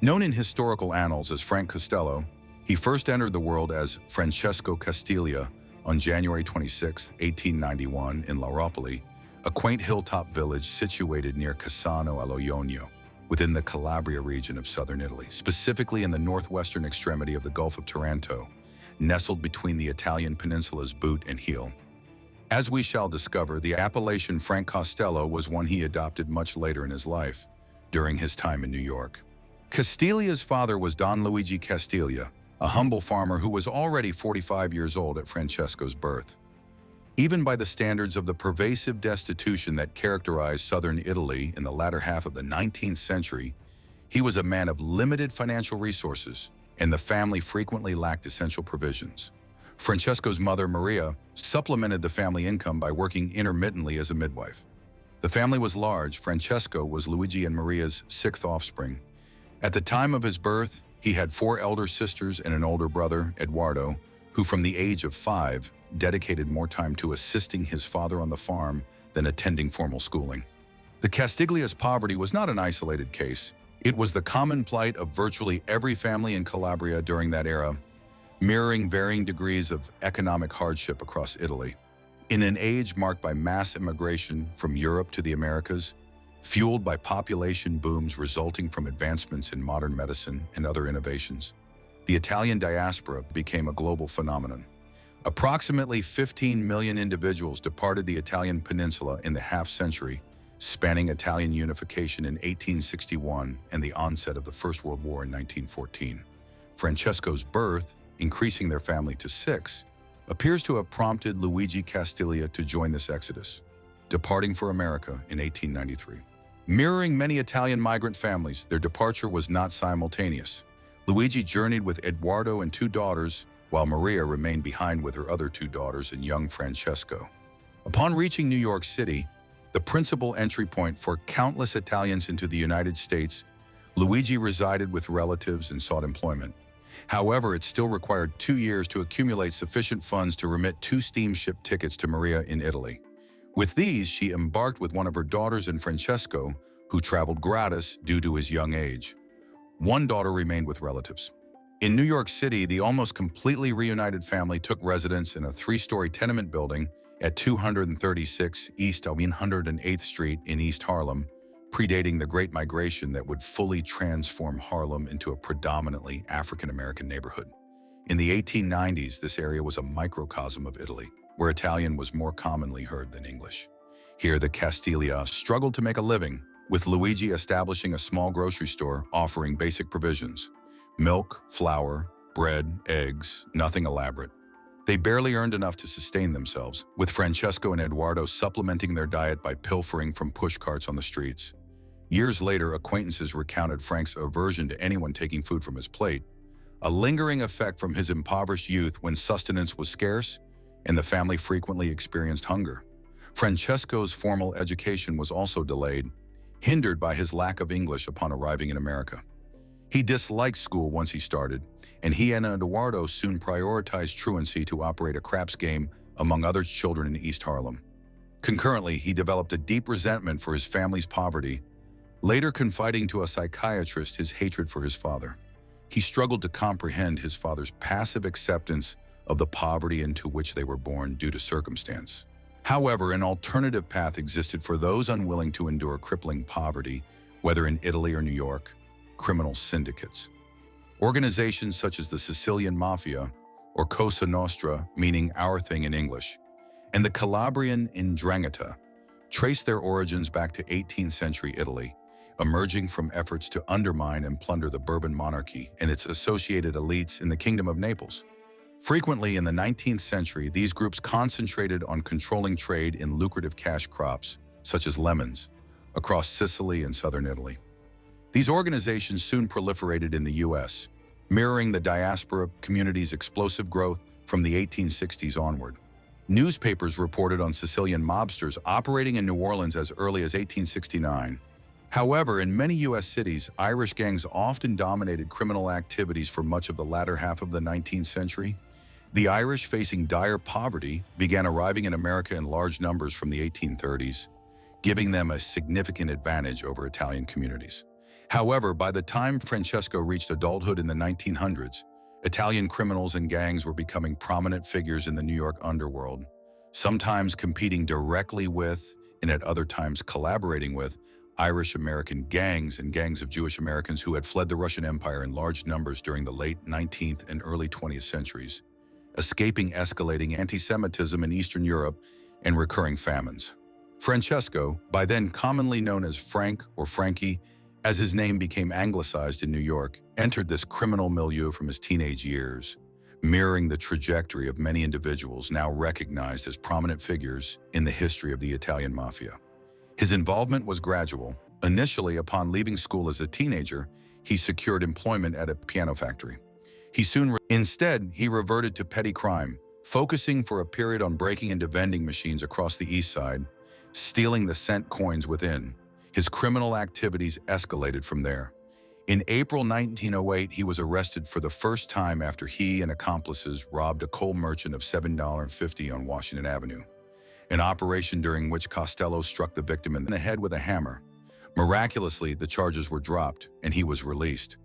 Known in historical annals as Frank Costello, he first entered the world as Francesco Castiglia on January 26, 1891 in La Ropoli, a quaint hilltop village situated near Cassano allo Ionio, within the Calabria region of southern Italy, specifically in the northwestern extremity of the Gulf of Taranto, nestled between the Italian peninsula's boot and heel. As we shall discover, the appellation Frank Costello was one he adopted much later in his life, during his time in New York. Castiglia's father was Don Luigi Castiglia, a humble farmer who was already 45 years old at Francesco's birth. Even by the standards of the pervasive destitution that characterized southern Italy in the latter half of the 19th century, he was a man of limited financial resources, and the family frequently lacked essential provisions. Francesco's mother, Maria, supplemented the family income by working intermittently as a midwife. The family was large. Francesco was Luigi and Maria's sixth offspring. At the time of his birth, he had four elder sisters and an older brother, Eduardo, who from the age of 5 dedicated more time to assisting his father on the farm than attending formal schooling. The Castiglia's poverty was not an isolated case. It was the common plight of virtually every family in Calabria during that era, mirroring varying degrees of economic hardship across Italy. In an age marked by mass immigration from Europe to the Americas, fueled by population booms resulting from advancements in modern medicine and other innovations, the Italian diaspora became a global phenomenon. Approximately 15 million individuals departed the Italian peninsula in the half-century, spanning Italian unification in 1861 and the onset of the First World War in 1914. Francesco's birth, increasing their family to 6, appears to have prompted Luigi Castiglia to join this exodus, departing for America in 1893. Mirroring many Italian migrant families, their departure was not simultaneous. Luigi journeyed with Eduardo and 2 daughters, while Maria remained behind with her other 2 daughters and young Francesco. Upon reaching New York City, the principal entry point for countless Italians into the United States, Luigi resided with relatives and sought employment. However, it still required 2 years to accumulate sufficient funds to remit 2 steamship tickets to Maria in Italy. With these, she embarked with one of her daughters and Francesco, who traveled gratis due to his young age. One daughter remained with relatives. In New York City, the almost completely reunited family took residence in a 3-story tenement building at 236 East 108th Street in East Harlem, predating the Great Migration that would fully transform Harlem into a predominantly African-American neighborhood. In the 1890s, this area was a microcosm of Italy, where Italian was more commonly heard than English. Here, the Castiglia struggled to make a living, with Luigi establishing a small grocery store offering basic provisions: milk, flour, bread, eggs, nothing elaborate. They barely earned enough to sustain themselves, with Francesco and Eduardo supplementing their diet by pilfering from pushcarts on the streets. Years later, acquaintances recounted Frank's aversion to anyone taking food from his plate, a lingering effect from his impoverished youth when sustenance was scarce and the family frequently experienced hunger. Francesco's formal education was also delayed, hindered by his lack of English upon arriving in America. He disliked school once he started, and he and Eduardo soon prioritized truancy to operate a craps game among other children in East Harlem. Concurrently, he developed a deep resentment for his family's poverty, later confiding to a psychiatrist his hatred for his father. He struggled to comprehend his father's passive acceptance of the poverty into which they were born due to circumstance. However, an alternative path existed for those unwilling to endure crippling poverty, whether in Italy or New York: criminal syndicates. Organizations such as the Sicilian Mafia, or Cosa Nostra, meaning our thing in English, and the Calabrian 'Ndrangheta trace their origins back to 18th century Italy, emerging from efforts to undermine and plunder the Bourbon monarchy and its associated elites in the Kingdom of Naples. Frequently in the 19th century, these groups concentrated on controlling trade in lucrative cash crops, such as lemons, across Sicily and southern Italy. These organizations soon proliferated in the U.S., mirroring the diaspora community's explosive growth from the 1860s onward. Newspapers reported on Sicilian mobsters operating in New Orleans as early as 1869. However, in many U.S. cities, Irish gangs often dominated criminal activities for much of the latter half of the 19th century. The Irish, facing dire poverty, began arriving in America in large numbers from the 1830s, giving them a significant advantage over Italian communities. However, by the time Francesco reached adulthood in the 1900s, Italian criminals and gangs were becoming prominent figures in the New York underworld, sometimes competing directly with, and at other times collaborating with, Irish-American gangs and gangs of Jewish Americans who had fled the Russian Empire in large numbers during the late 19th and early 20th centuries, escaping escalating anti-Semitism in Eastern Europe and recurring famines. Francesco, by then commonly known as Frank or Frankie, as his name became anglicized in New York, entered this criminal milieu from his teenage years, mirroring the trajectory of many individuals now recognized as prominent figures in the history of the Italian mafia. His involvement was gradual. Initially, upon leaving school as a teenager, he secured employment at a piano factory. Instead, he reverted to petty crime, focusing for a period on breaking into vending machines across the East Side, stealing the cent coins within. His criminal activities escalated from there. In April 1908, he was arrested for the first time after he and accomplices robbed a coal merchant of $7.50 on Washington Avenue, an operation during which Costello struck the victim in the head with a hammer. Miraculously, the charges were dropped, and he was released.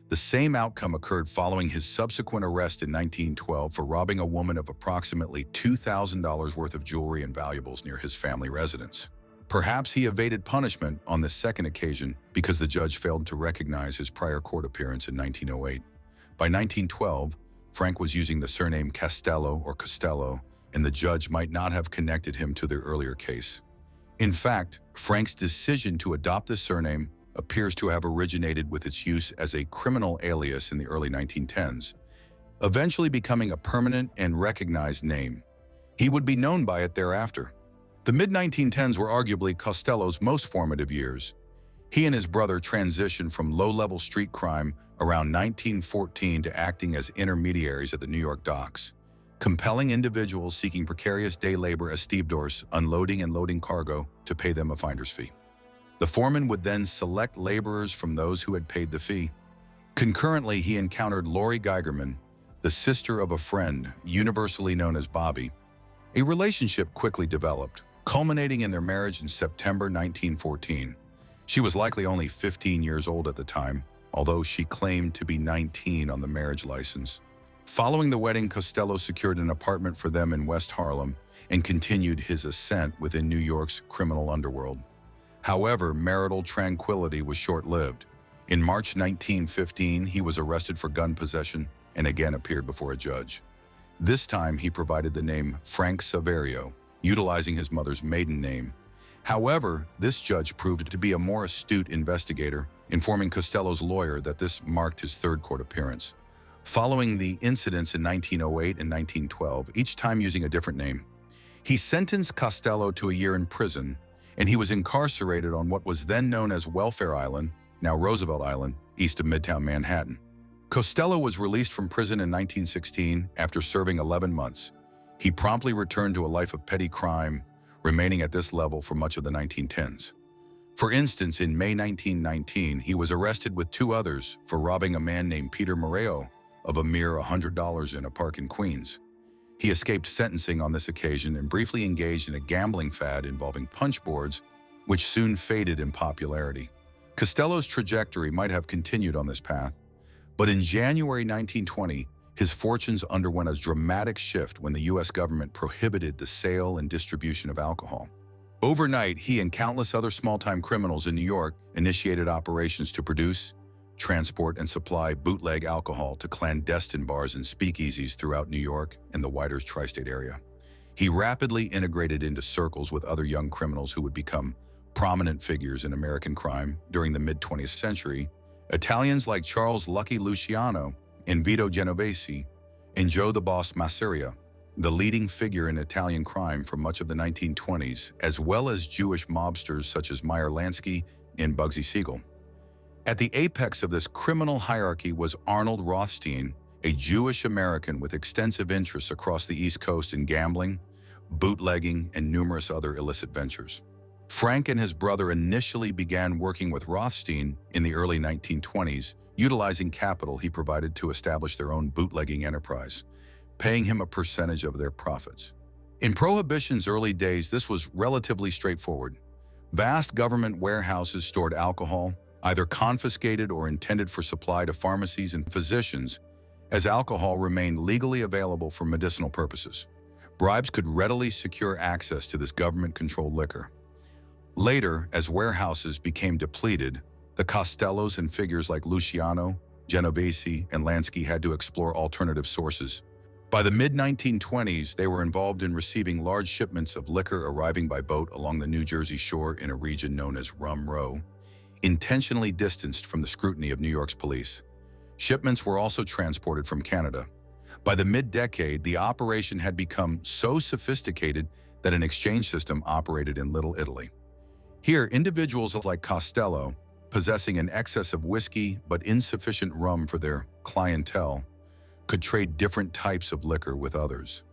The same outcome occurred following his subsequent arrest in 1912 for robbing a woman of approximately $2,000 worth of jewelry and valuables near his family residence. Perhaps he evaded punishment on this second occasion because the judge failed to recognize his prior court appearance in 1908. By 1912, Frank was using the surname Castello or Costello, and the judge might not have connected him to the earlier case. In fact, Frank's decision to adopt this surname appears to have originated with its use as a criminal alias in the early 1910s, eventually becoming a permanent and recognized name. He would be known by it thereafter. The mid-1910s were arguably Costello's most formative years. He and his brother transitioned from low-level street crime around 1914 to acting as intermediaries at the New York docks, compelling individuals seeking precarious day labor as stevedores, unloading and loading cargo, to pay them a finder's fee. The foreman would then select laborers from those who had paid the fee. Concurrently, he encountered Lori Geigerman, the sister of a friend, universally known as Bobby. A relationship quickly developed, culminating in their marriage in September 1914. She was likely only 15 years old at the time, although she claimed to be 19 on the marriage license. Following the wedding, Costello secured an apartment for them in West Harlem and continued his ascent within New York's criminal underworld. However, marital tranquility was short-lived. In March 1915, he was arrested for gun possession and again appeared before a judge. This time, he provided the name Frank Saverio, utilizing his mother's maiden name. However, this judge proved to be a more astute investigator, informing Costello's lawyer that this marked his third court appearance. Following the incidents in 1908 and 1912, each time using a different name, he sentenced Costello to a year in prison, and he was incarcerated on what was then known as Welfare Island, now Roosevelt Island, east of Midtown Manhattan. Costello was released from prison in 1916 after serving 11 months. He promptly returned to a life of petty crime, remaining at this level for much of the 1910s. For instance, in May 1919, he was arrested with two others for robbing a man named Peter Moreo of a mere $100 in a park in Queens. He escaped sentencing on this occasion and briefly engaged in a gambling fad involving punch boards, which soon faded in popularity. Costello's trajectory might have continued on this path, but in January 1920, his fortunes underwent a dramatic shift when the U.S. government prohibited the sale and distribution of alcohol. Overnight, he and countless other small-time criminals in New York initiated operations to produce, transport, and supply bootleg alcohol to clandestine bars and speakeasies throughout New York and the wider tri-state area. He rapidly integrated into circles with other young criminals who would become prominent figures in American crime during the mid-20th century. Italians like Charles Lucky Luciano and Vito Genovese, and Joe the Boss Masseria, the leading figure in Italian crime for much of the 1920s, as well as Jewish mobsters such as Meyer Lansky and Bugsy Siegel. At the apex of this criminal hierarchy was Arnold Rothstein, a Jewish American with extensive interests across the East Coast in gambling, bootlegging, and numerous other illicit ventures. Frank and his brother initially began working with Rothstein in the early 1920s, utilizing capital he provided to establish their own bootlegging enterprise, paying him a percentage of their profits. In Prohibition's early days, this was relatively straightforward. Vast government warehouses stored alcohol, either confiscated or intended for supply to pharmacies and physicians, as alcohol remained legally available for medicinal purposes. Bribes could readily secure access to this government-controlled liquor. Later, as warehouses became depleted, the Costellos and figures like Luciano, Genovese, and Lansky had to explore alternative sources. By the mid-1920s, they were involved in receiving large shipments of liquor arriving by boat along the New Jersey shore in a region known as Rum Row, intentionally distanced from the scrutiny of New York's police. Shipments were also transported from Canada. By the mid-decade, the operation had become so sophisticated that an exchange system operated in Little Italy. Here, individuals like Costello, possessing an excess of whiskey but insufficient rum for their clientele, could trade different types of liquor with others.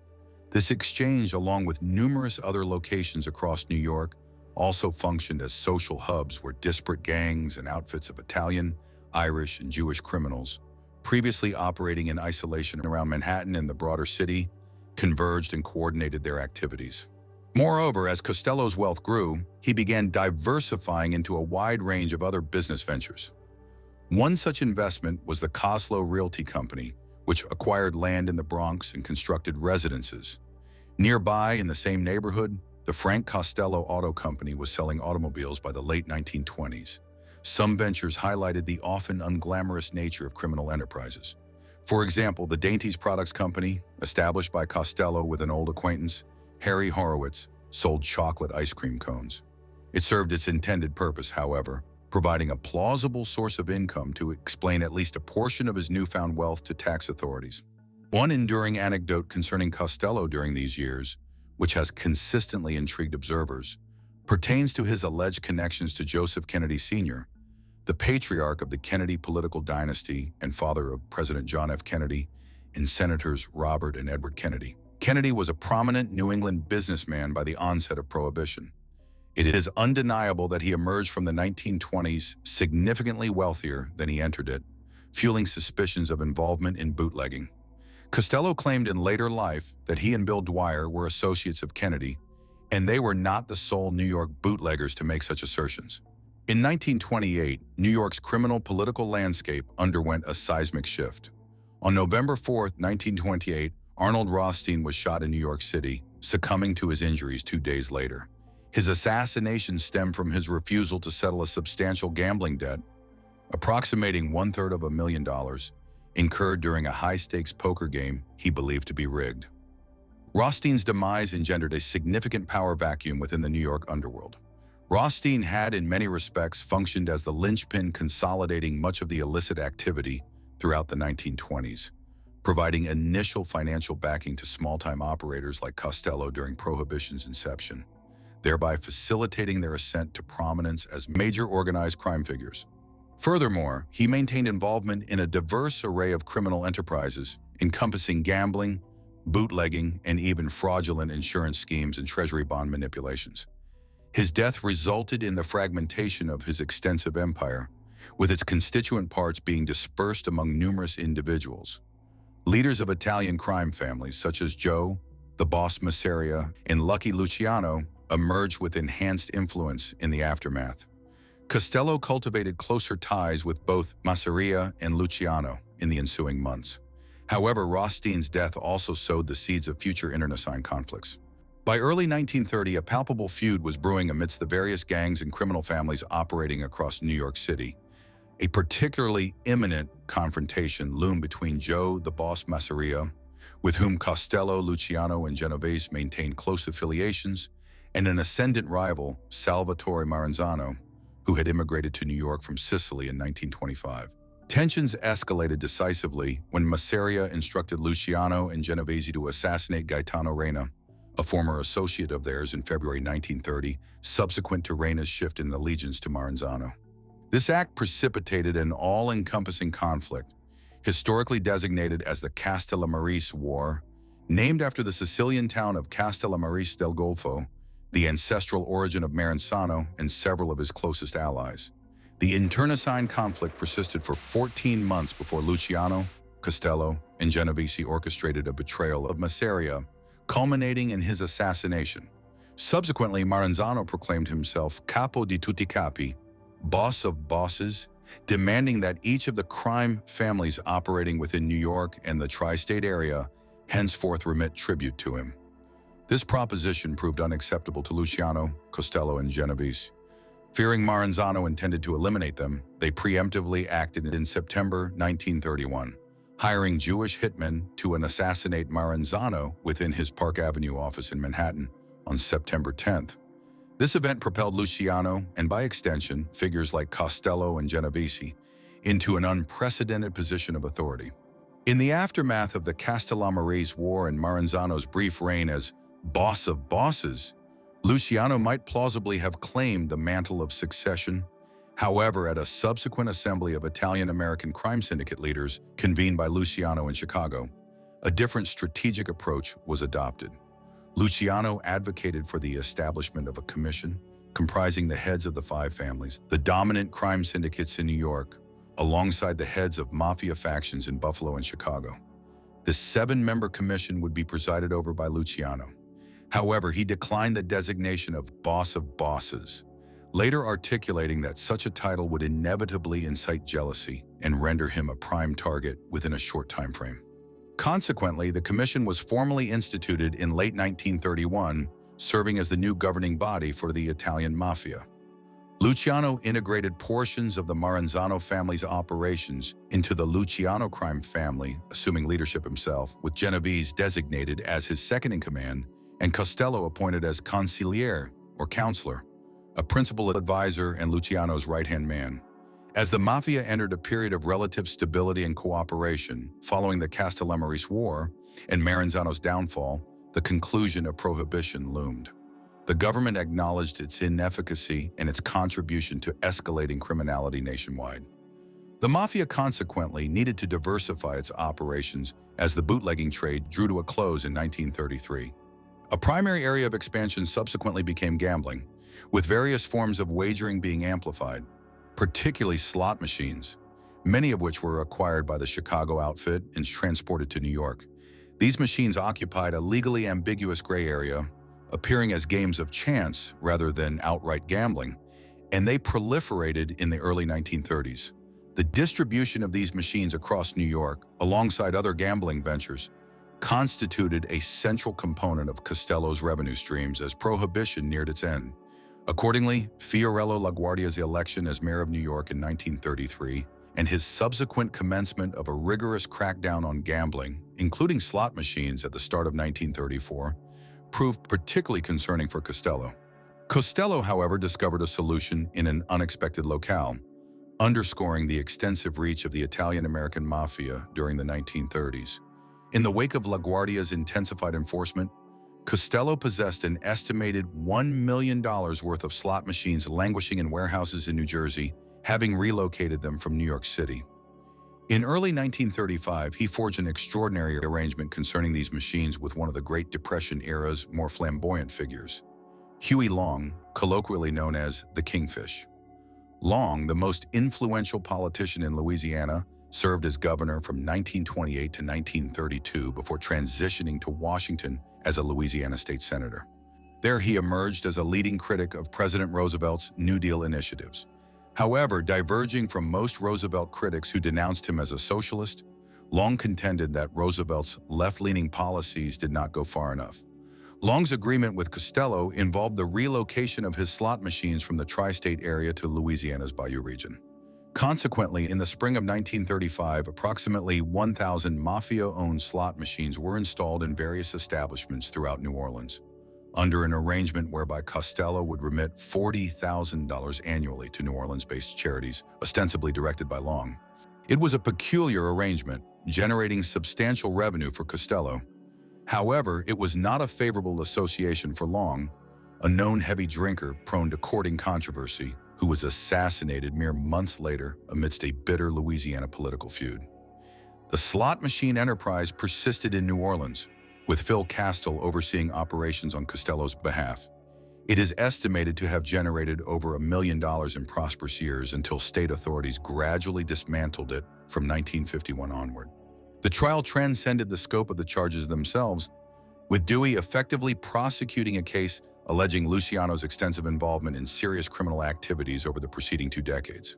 This exchange, along with numerous other locations across New York, also functioned as social hubs where disparate gangs and outfits of Italian, Irish, and Jewish criminals, previously operating in isolation around Manhattan and the broader city, converged and coordinated their activities. Moreover, as Costello's wealth grew, he began diversifying into a wide range of other business ventures. One such investment was the Costello Realty Company, which acquired land in the Bronx and constructed residences. Nearby, in the same neighborhood, the Frank Costello Auto Company was selling automobiles by the late 1920s. Some ventures highlighted the often unglamorous nature of criminal enterprises. For example, the Dainties Products Company, established by Costello with an old acquaintance, Harry Horowitz, sold chocolate ice cream cones. It served its intended purpose, however, providing a plausible source of income to explain at least a portion of his newfound wealth to tax authorities. One enduring anecdote concerning Costello during these years, which has consistently intrigued observers, pertains to his alleged connections to Joseph Kennedy Sr., the patriarch of the Kennedy political dynasty and father of President John F. Kennedy and Senators Robert and Edward Kennedy. Kennedy was a prominent New England businessman by the onset of Prohibition. It is undeniable that he emerged from the 1920s significantly wealthier than he entered it, fueling suspicions of involvement in bootlegging. Costello claimed in later life that he and Bill Dwyer were associates of Kennedy, and they were not the sole New York bootleggers to make such assertions. In 1928, New York's criminal political landscape underwent a seismic shift. On November 4, 1928, Arnold Rothstein was shot in New York City, succumbing to his injuries 2 days later. His assassination stemmed from his refusal to settle a substantial gambling debt, approximating $250,000, incurred during a high-stakes poker game he believed to be rigged. Rothstein's demise engendered a significant power vacuum within the New York underworld. Rothstein had, in many respects, functioned as the linchpin consolidating much of the illicit activity throughout the 1920s, providing initial financial backing to small-time operators like Costello during Prohibition's inception, thereby facilitating their ascent to prominence as major organized crime figures. Furthermore, he maintained involvement in a diverse array of criminal enterprises, encompassing gambling, bootlegging, and even fraudulent insurance schemes and treasury bond manipulations. His death resulted in the fragmentation of his extensive empire, with its constituent parts being dispersed among numerous individuals. Leaders of Italian crime families such as Joe, the Boss Masseria, and Lucky Luciano emerged with enhanced influence in the aftermath. Costello cultivated closer ties with both Masseria and Luciano in the ensuing months. However, Rothstein's death also sowed the seeds of future internecine conflicts. By early 1930, a palpable feud was brewing amidst the various gangs and criminal families operating across New York City. A particularly imminent confrontation loomed between Joe, the Boss Masseria, with whom Costello, Luciano, and Genovese maintained close affiliations, and an ascendant rival, Salvatore Maranzano, who had immigrated to New York from Sicily in 1925. Tensions escalated decisively when Masseria instructed Luciano and Genovese to assassinate Gaetano Reina, a former associate of theirs, in February 1930, subsequent to Reina's shift in allegiance to Maranzano. This act precipitated an all-encompassing conflict, historically designated as the Castellamarese War, named after the Sicilian town of Castellamarese del Golfo, the ancestral origin of Maranzano and several of his closest allies. The internecine conflict persisted for 14 months before Luciano, Costello, and Genovese orchestrated a betrayal of Masseria, culminating in his assassination. Subsequently, Maranzano proclaimed himself Capo di tutti capi, boss of bosses, demanding that each of the crime families operating within New York and the tri-state area henceforth remit tribute to him. This proposition proved unacceptable to Luciano, Costello, and Genovese. Fearing Maranzano intended to eliminate them, they preemptively acted in September 1931, hiring Jewish hitmen to assassinate Maranzano within his Park Avenue office in Manhattan on September 10th. This event propelled Luciano, and by extension, figures like Costello and Genovese, into an unprecedented position of authority. In the aftermath of the Castellamarese War and Maranzano's brief reign as boss of bosses, Luciano might plausibly have claimed the mantle of succession. However, at a subsequent assembly of Italian-American crime syndicate leaders convened by Luciano in Chicago, a different strategic approach was adopted. Luciano advocated for the establishment of a commission comprising the heads of the five families, the dominant crime syndicates in New York, alongside the heads of mafia factions in Buffalo and Chicago. This seven-member commission would be presided over by Luciano. However, he declined the designation of boss of bosses, later articulating that such a title would inevitably incite jealousy and render him a prime target within a short time frame. Consequently, the commission was formally instituted in late 1931, serving as the new governing body for the Italian mafia. Luciano integrated portions of the Maranzano family's operations into the Luciano crime family, assuming leadership himself, with Genovese designated as his second-in-command and Costello appointed as consigliere, or counselor, a principal advisor and Luciano's right-hand man. As the mafia entered a period of relative stability and cooperation following the Castellamarese War and Maranzano's downfall, the conclusion of prohibition loomed. The government acknowledged its inefficacy and its contribution to escalating criminality nationwide. The mafia consequently needed to diversify its operations as the bootlegging trade drew to a close in 1933. A primary area of expansion subsequently became gambling, with various forms of wagering being amplified, particularly slot machines, many of which were acquired by the Chicago outfit and transported to New York. These machines occupied a legally ambiguous gray area, appearing as games of chance rather than outright gambling, and they proliferated in the early 1930s. The distribution of these machines across New York, alongside other gambling ventures, constituted a central component of Costello's revenue streams as prohibition neared its end. Accordingly, Fiorello LaGuardia's election as mayor of New York in 1933 and his subsequent commencement of a rigorous crackdown on gambling, including slot machines at the start of 1934, proved particularly concerning for Costello. Costello, however, discovered a solution in an unexpected locale, underscoring the extensive reach of the Italian-American mafia during the 1930s. In the wake of LaGuardia's intensified enforcement, Costello possessed an estimated $1 million worth of slot machines languishing in warehouses in New Jersey, having relocated them from New York City. In early 1935, he forged an extraordinary arrangement concerning these machines with one of the Great Depression-era's more flamboyant figures, Huey Long, colloquially known as the Kingfish. Long, the most influential politician in Louisiana, served as governor from 1928 to 1932 before transitioning to Washington as a Louisiana state senator. There he emerged as a leading critic of President Roosevelt's New Deal initiatives. However, diverging from most Roosevelt critics who denounced him as a socialist, Long contended that Roosevelt's left-leaning policies did not go far enough. Long's agreement with Costello involved the relocation of his slot machines from the tri-state area to Louisiana's Bayou region. Consequently, in the spring of 1935, approximately 1,000 mafia-owned slot machines were installed in various establishments throughout New Orleans, under an arrangement whereby Costello would remit $40,000 annually to New Orleans-based charities, ostensibly directed by Long. It was a peculiar arrangement, generating substantial revenue for Costello. However, it was not a favorable association for Long, a known heavy drinker prone to courting controversy, who was assassinated mere months later amidst a bitter Louisiana political feud. The slot machine enterprise persisted in New Orleans, with Phil Castile overseeing operations on Costello's behalf. It is estimated to have generated over $1 million in prosperous years until state authorities gradually dismantled it from 1951 onward. The trial transcended the scope of the charges themselves, with Dewey effectively prosecuting a case alleging Luciano's extensive involvement in serious criminal activities over the preceding 2 decades.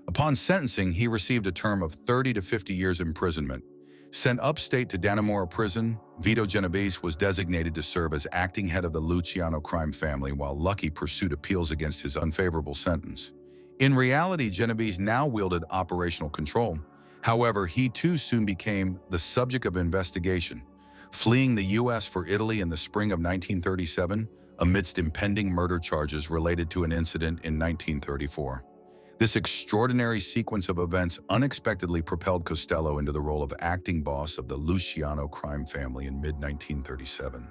Upon sentencing, he received a term of 30 to 50 years imprisonment. Sent upstate to Dannemora prison, Vito Genovese was designated to serve as acting head of the Luciano crime family while Lucky pursued appeals against his unfavorable sentence. In reality, Genovese now wielded operational control. However, he too soon became the subject of investigation, fleeing the U.S. for Italy in the spring of 1937 amidst impending murder charges related to an incident in 1934. This extraordinary sequence of events unexpectedly propelled Costello into the role of acting boss of the Luciano crime family in mid-1937.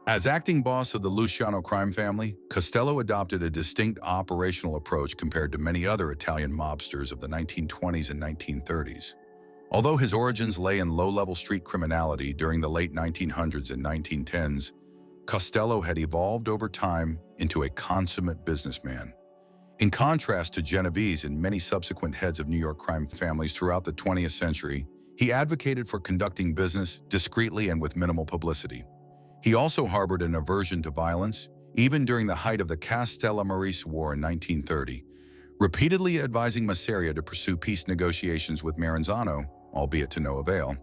As acting boss of the Luciano crime family, Costello adopted a distinct operational approach compared to many other Italian mobsters of the 1920s and 1930s. Although his origins lay in low-level street criminality during the late 1900s and 1910s, Costello had evolved over time into a consummate businessman. In contrast to Genovese and many subsequent heads of New York crime families throughout the 20th century, he advocated for conducting business discreetly and with minimal publicity. He also harbored an aversion to violence, even during the height of the Castellammarese War in 1930, repeatedly advising Masseria to pursue peace negotiations with Maranzano, albeit to no avail.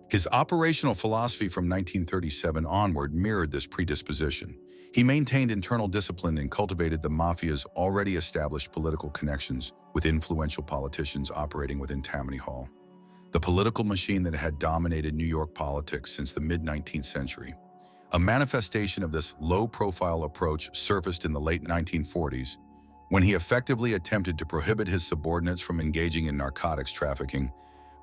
His operational philosophy from 1937 onward mirrored this predisposition. He maintained internal discipline and cultivated the mafia's already established political connections with influential politicians operating within Tammany Hall, the political machine that had dominated New York politics since the mid-19th century. A manifestation of this low-profile approach surfaced in the late 1940s, when he effectively attempted to prohibit his subordinates from engaging in narcotics trafficking,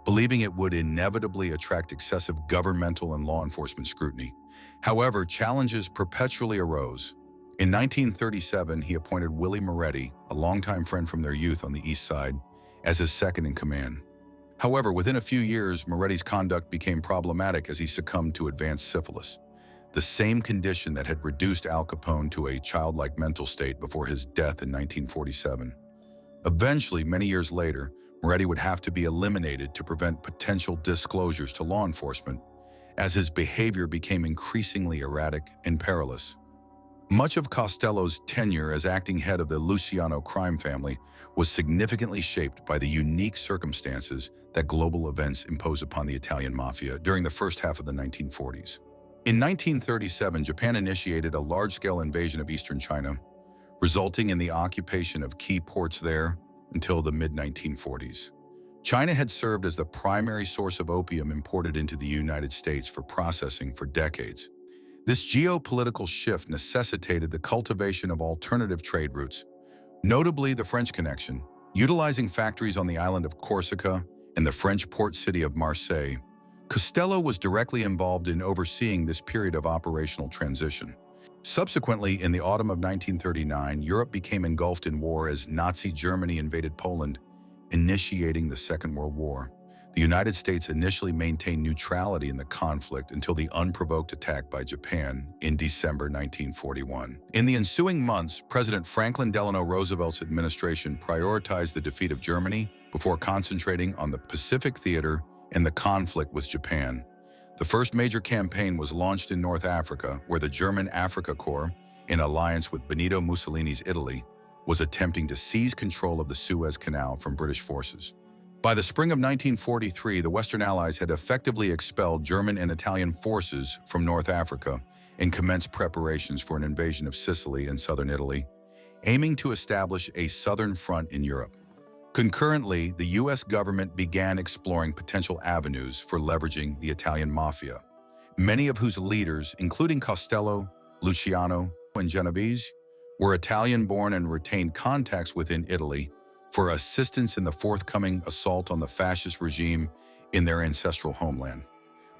believing it would inevitably attract excessive governmental and law enforcement scrutiny. However, challenges perpetually arose. In 1937, he appointed Willie Moretti, a longtime friend from their youth on the East Side, as his second-in-command. However, within a few years, Moretti's conduct became problematic as he succumbed to advanced syphilis, the same condition that had reduced Al Capone to a childlike mental state before his death in 1947. Eventually, many years later, Moretti would have to be eliminated to prevent potential disclosures to law enforcement, as his behavior became increasingly erratic and perilous. Much of Costello's tenure as acting head of the Luciano crime family was significantly shaped by the unique circumstances that global events imposed upon the Italian mafia during the first half of the 1940s. In 1937, Japan initiated a large-scale invasion of eastern China, resulting in the occupation of key ports there until the mid-1940s. China had served as the primary source of opium imported into the United States for processing for decades. This geopolitical shift necessitated the cultivation of alternative trade routes, notably the French connection. Utilizing factories on the island of Corsica and the French port city of Marseille, Costello was directly involved in overseeing this period of operational transition. Subsequently, in the autumn of 1939, Europe became engulfed in war as Nazi Germany invaded Poland, initiating the Second World War. The United States initially maintained neutrality in the conflict until the unprovoked attack by Japan in December 1941. In the ensuing months, President Franklin Delano Roosevelt's administration prioritized the defeat of Germany before concentrating on the Pacific theater and the conflict with Japan. The first major campaign was launched in North Africa, where the German Afrika Korps, in alliance with Benito Mussolini's Italy, was attempting to seize control of the Suez Canal from British forces. By the spring of 1943, the Western Allies had effectively expelled German and Italian forces from North Africa and commenced preparations for an invasion of Sicily and southern Italy, aiming to establish a southern front in Europe. Concurrently, the U.S. government began exploring potential avenues for leveraging the Italian mafia, many of whose leaders, including Costello, Luciano, and Genovese, were Italian-born and retained contacts within Italy for assistance in the forthcoming assault on the fascist regime in their ancestral homeland.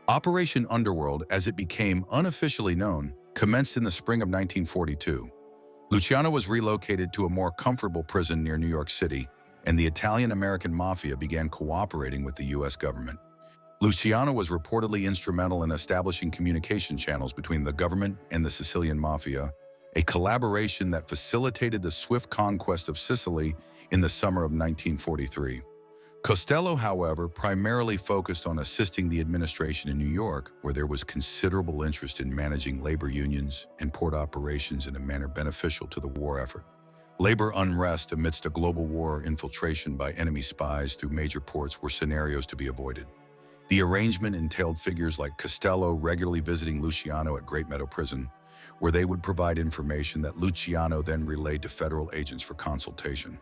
Operation Underworld, as it became unofficially known, commenced in the spring of 1942. Luciano was relocated to a more comfortable prison near New York City, and the Italian-American mafia began cooperating with the U.S. government. Luciano was reportedly instrumental in establishing communication channels between the government and the Sicilian mafia, a collaboration that facilitated the swift conquest of Sicily in the summer of 1943. Costello, however, primarily focused on assisting the administration in New York, where there was considerable interest in managing labor unions and port operations in a manner beneficial to the war effort. Labor unrest amidst a global war, infiltration by enemy spies through major ports were scenarios to be avoided. The arrangement entailed figures like Costello regularly visiting Luciano at Great Meadow Prison, where they would provide information that Luciano then relayed to federal agents for consultation.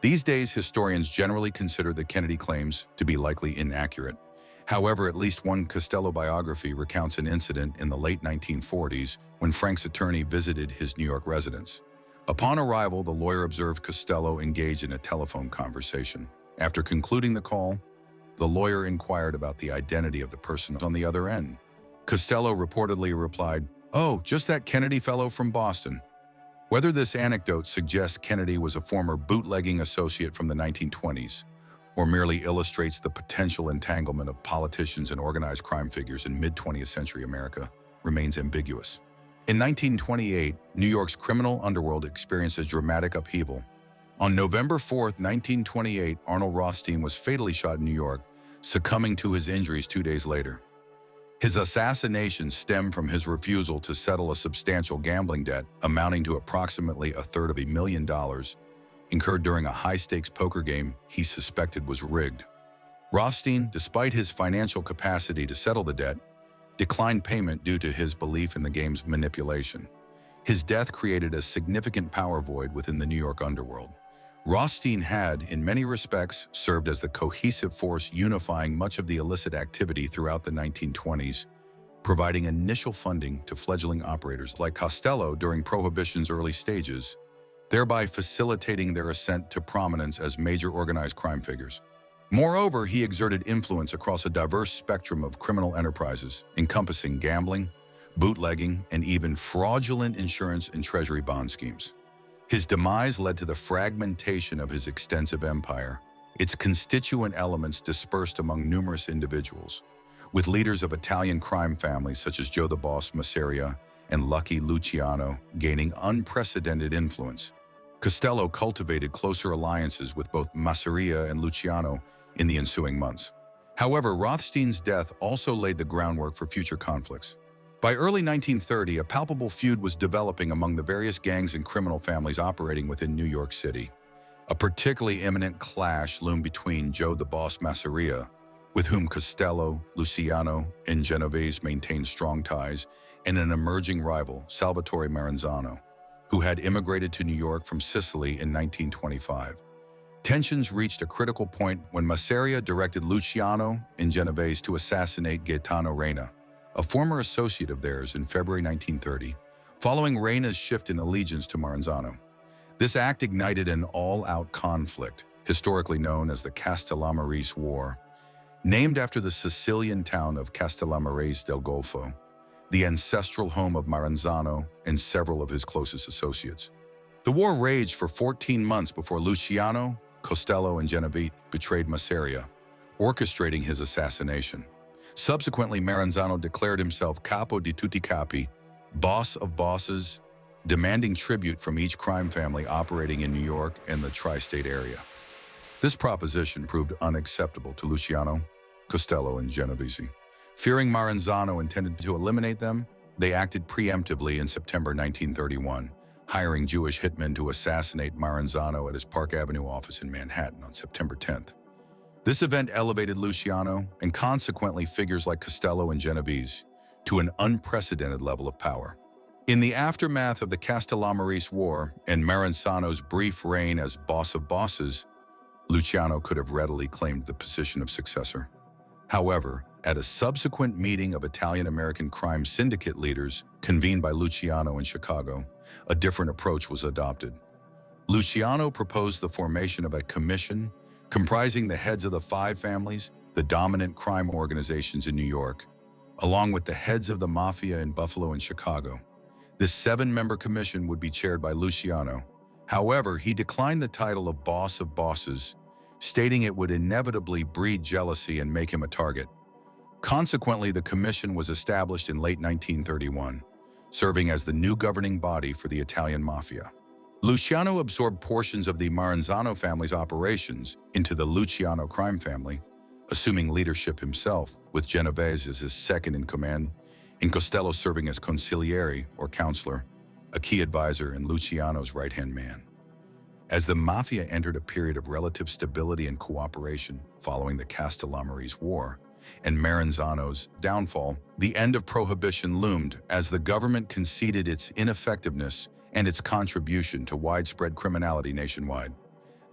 These days, historians generally consider the Kennedy claims to be likely inaccurate. However, at least one Costello biography recounts an incident in the late 1940s when Frank's attorney visited his New York residence. Upon arrival, the lawyer observed Costello engage in a telephone conversation. After concluding the call, the lawyer inquired about the identity of the person on the other end. Costello reportedly replied, "Oh, just that Kennedy fellow from Boston." Whether this anecdote suggests Kennedy was a former bootlegging associate from the 1920s, or merely illustrates the potential entanglement of politicians and organized crime figures in mid-20th century America, remains ambiguous. In 1928, New York's criminal underworld experienced a dramatic upheaval. On November 4, 1928, Arnold Rothstein was fatally shot in New York, succumbing to his injuries 2 days later. His assassination stemmed from his refusal to settle a substantial gambling debt amounting to approximately $250,000 incurred during a high-stakes poker game he suspected was rigged. Rothstein, despite his financial capacity to settle the debt, declined payment due to his belief in the game's manipulation. His death created a significant power void within the New York underworld. Rothstein had, in many respects, served as the cohesive force unifying much of the illicit activity throughout the 1920s, providing initial funding to fledgling operators like Costello during Prohibition's early stages, thereby facilitating their ascent to prominence as major organized crime figures. Moreover, he exerted influence across a diverse spectrum of criminal enterprises, encompassing gambling, bootlegging, and even fraudulent insurance and treasury bond schemes. His demise led to the fragmentation of his extensive empire, its constituent elements dispersed among numerous individuals, with leaders of Italian crime families such as Joe the Boss Masseria and Lucky Luciano gaining unprecedented influence. Costello cultivated closer alliances with both Masseria and Luciano in the ensuing months. However, Rothstein's death also laid the groundwork for future conflicts. By early 1930, a palpable feud was developing among the various gangs and criminal families operating within New York City. A particularly imminent clash loomed between Joe the Boss Masseria, with whom Costello, Luciano, and Genovese maintained strong ties, and an emerging rival, Salvatore Maranzano, who had immigrated to New York from Sicily in 1925. Tensions reached a critical point when Masseria directed Luciano and Genovese to assassinate Gaetano Reina, a former associate of theirs, in February 1930, following Reina's shift in allegiance to Maranzano. This act ignited an all-out conflict, historically known as the Castellamarese War, named after the Sicilian town of Castellamarese del Golfo, the ancestral home of Maranzano and several of his closest associates. The war raged for 14 months before Luciano, Costello, and Genovese betrayed Masseria, orchestrating his assassination. Subsequently, Maranzano declared himself capo di tutti capi, boss of bosses, demanding tribute from each crime family operating in New York and the tri-state area. This proposition proved unacceptable to Luciano, Costello, and Genovese. Fearing Maranzano intended to eliminate them, they acted preemptively in September 1931, hiring Jewish hitmen to assassinate Maranzano at his Park Avenue office in Manhattan on September 10th. This event elevated Luciano, and consequently figures like Costello and Genovese, to an unprecedented level of power. In the aftermath of the Castellamarese War and Maranzano's brief reign as boss of bosses, Luciano could have readily claimed the position of successor. However, at a subsequent meeting of Italian-American crime syndicate leaders convened by Luciano in Chicago, a different approach was adopted. Luciano proposed the formation of a commission comprising the heads of the 5 families, the dominant crime organizations in New York, along with the heads of the mafia in Buffalo and Chicago. This 7-member commission would be chaired by Luciano. However, he declined the title of boss of bosses, stating it would inevitably breed jealousy and make him a target. Consequently, the commission was established in late 1931, serving as the new governing body for the Italian mafia. Luciano absorbed portions of the Maranzano family's operations into the Luciano crime family, assuming leadership himself, with Genovese as his second-in-command, and Costello serving as consigliere, or counselor, a key advisor and Luciano's right-hand man. As the mafia entered a period of relative stability and cooperation following the Castellamarese War and Maranzano's downfall, the end of prohibition loomed as the government conceded its ineffectiveness and its contribution to widespread criminality nationwide.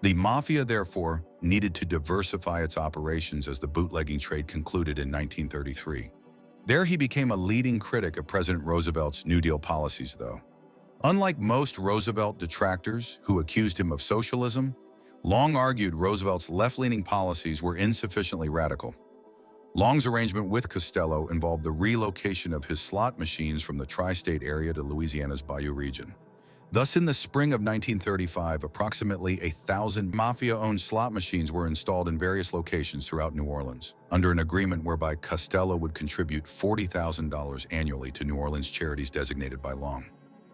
The mafia, therefore, needed to diversify its operations as the bootlegging trade concluded in 1933. There he became a leading critic of President Roosevelt's New Deal policies, though. Unlike most Roosevelt detractors who accused him of socialism, Long argued Roosevelt's left-leaning policies were insufficiently radical. Long's arrangement with Costello involved the relocation of his slot machines from the tri-state area to Louisiana's Bayou region. Thus, in the spring of 1935, approximately 1,000 mafia-owned slot machines were installed in various locations throughout New Orleans, under an agreement whereby Costello would contribute $40,000 annually to New Orleans charities designated by Long.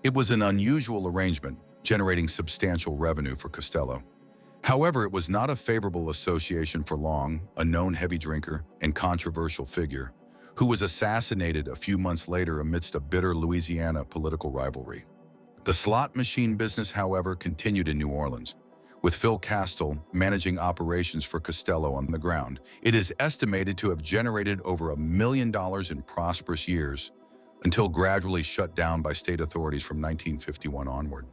It was an unusual arrangement, generating substantial revenue for Costello. However, it was not a favorable association for Long, a known heavy drinker and controversial figure, who was assassinated a few months later amidst a bitter Louisiana political rivalry. The slot machine business, however, continued in New Orleans, with Phil Castile managing operations for Costello on the ground. It is estimated to have generated over $1 million in prosperous years, until gradually shut down by state authorities from 1951 onward.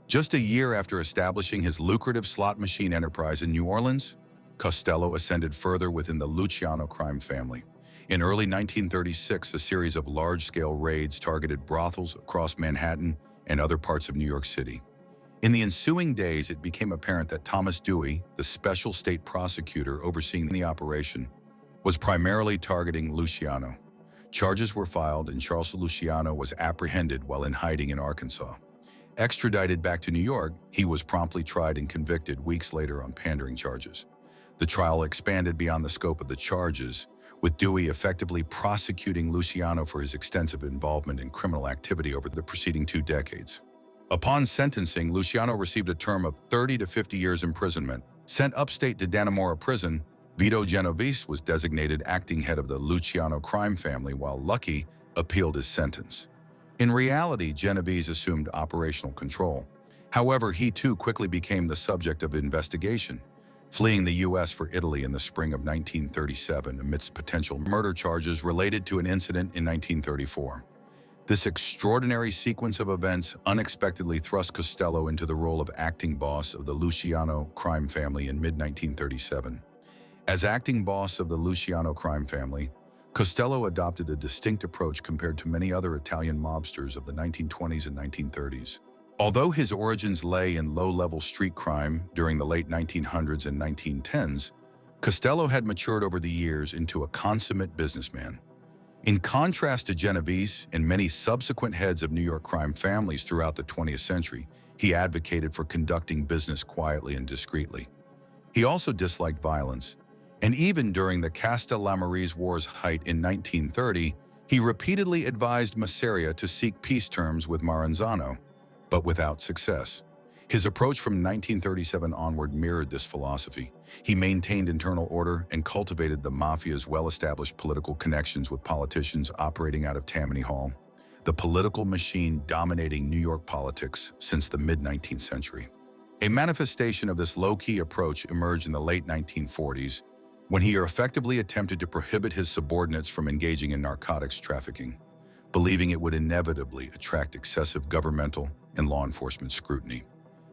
Just a year after establishing his lucrative slot machine enterprise in New Orleans, Costello ascended further within the Luciano crime family. In early 1936, a series of large-scale raids targeted brothels across Manhattan and other parts of New York City. In the ensuing days, it became apparent that Thomas Dewey, the special state prosecutor overseeing the operation, was primarily targeting Luciano. Charges were filed and Charles Luciano was apprehended while in hiding in Arkansas. Extradited back to New York, he was promptly tried and convicted weeks later on pandering charges. The trial expanded beyond the scope of the charges, with Dewey effectively prosecuting Luciano for his extensive involvement in criminal activity over the preceding 2 decades. Upon sentencing, Luciano received a term of 30 to 50 years imprisonment. Sent upstate to Dannemora Prison, Vito Genovese was designated acting head of the Luciano crime family, while Lucky appealed his sentence. In reality, Genovese assumed operational control. However, he too quickly became the subject of investigation, fleeing the U.S. for Italy in the spring of 1937 amidst potential murder charges related to an incident in 1934. This extraordinary sequence of events unexpectedly thrust Costello into the role of acting boss of the Luciano crime family in mid-1937. As acting boss of the Luciano crime family, Costello adopted a distinct approach compared to many other Italian mobsters of the 1920s and 1930s. Although his origins lay in low-level street crime during the late 1900s and 1910s, Costello had matured over the years into a consummate businessman. In contrast to Genovese and many subsequent heads of New York crime families throughout the 20th century, he advocated for conducting business quietly and discreetly. He also disliked violence, and even during the Castellamarese War's height in 1930, he repeatedly advised Masseria to seek peace terms with Maranzano, but without success. His approach from 1937 onward mirrored this philosophy. He maintained internal order and cultivated the mafia's well-established political connections with politicians operating out of Tammany Hall, the political machine dominating New York politics since the mid-19th century. A manifestation of this low-key approach emerged in the late 1940s, when he effectively attempted to prohibit his subordinates from engaging in narcotics trafficking, believing it would inevitably attract excessive governmental and law enforcement scrutiny.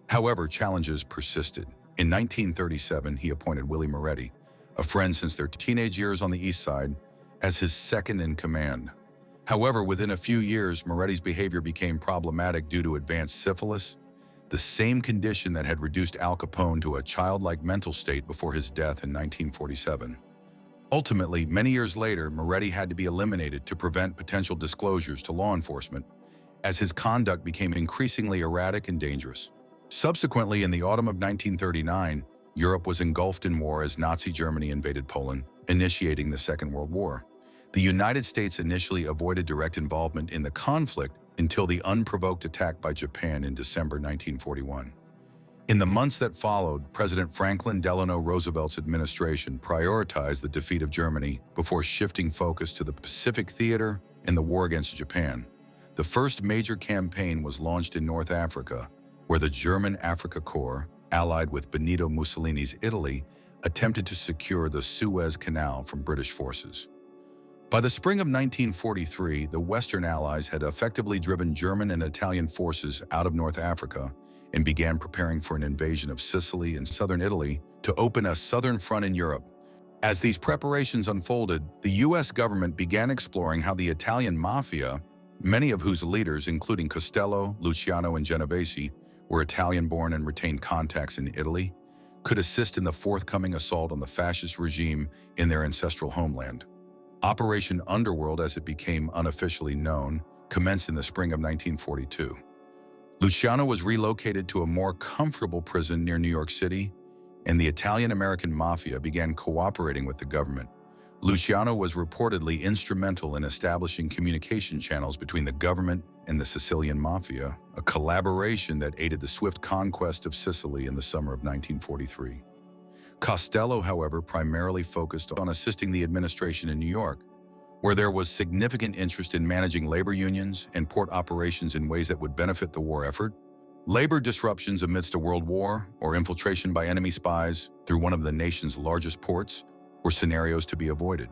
However, challenges persisted. In 1937, he appointed Willie Moretti, a friend since their teenage years on the East Side, as his second-in-command. However, within a few years, Moretti's behavior became problematic due to advanced syphilis, the same condition that had reduced Al Capone to a childlike mental state before his death in 1947. Ultimately, many years later, Moretti had to be eliminated to prevent potential disclosures to law enforcement, as his conduct became increasingly erratic and dangerous. Subsequently, in the autumn of 1939, Europe was engulfed in war as Nazi Germany invaded Poland, initiating the Second World War. The United States initially avoided direct involvement in the conflict until the unprovoked attack by Japan in December 1941. In the months that followed, President Franklin Delano Roosevelt's administration prioritized the defeat of Germany before shifting focus to the Pacific Theater and the war against Japan. The first major campaign was launched in North Africa, where the German Afrika Korps, allied with Benito Mussolini's Italy, attempted to secure the Suez Canal from British forces. By the spring of 1943, the Western Allies had effectively driven German and Italian forces out of North Africa and began preparing for an invasion of Sicily and southern Italy to open a southern front in Europe. As these preparations unfolded, the U.S. government began exploring how the Italian mafia, many of whose leaders, including Costello, Luciano, and Genovese, were Italian-born and retained contacts in Italy, could assist in the forthcoming assault on the fascist regime in their ancestral homeland. Operation Underworld, as it became unofficially known, commenced in the spring of 1942. Luciano was relocated to a more comfortable prison near New York City, and the Italian-American mafia began cooperating with the government. Luciano was reportedly instrumental in establishing communication channels between the government and the Sicilian mafia, a collaboration that aided the swift conquest of Sicily in the summer of 1943. Costello, however, primarily focused on assisting the administration in New York, where there was significant interest in managing labor unions and port operations in ways that would benefit the war effort. Labor disruptions amidst a world war or infiltration by enemy spies through one of the nation's largest ports were scenarios to be avoided.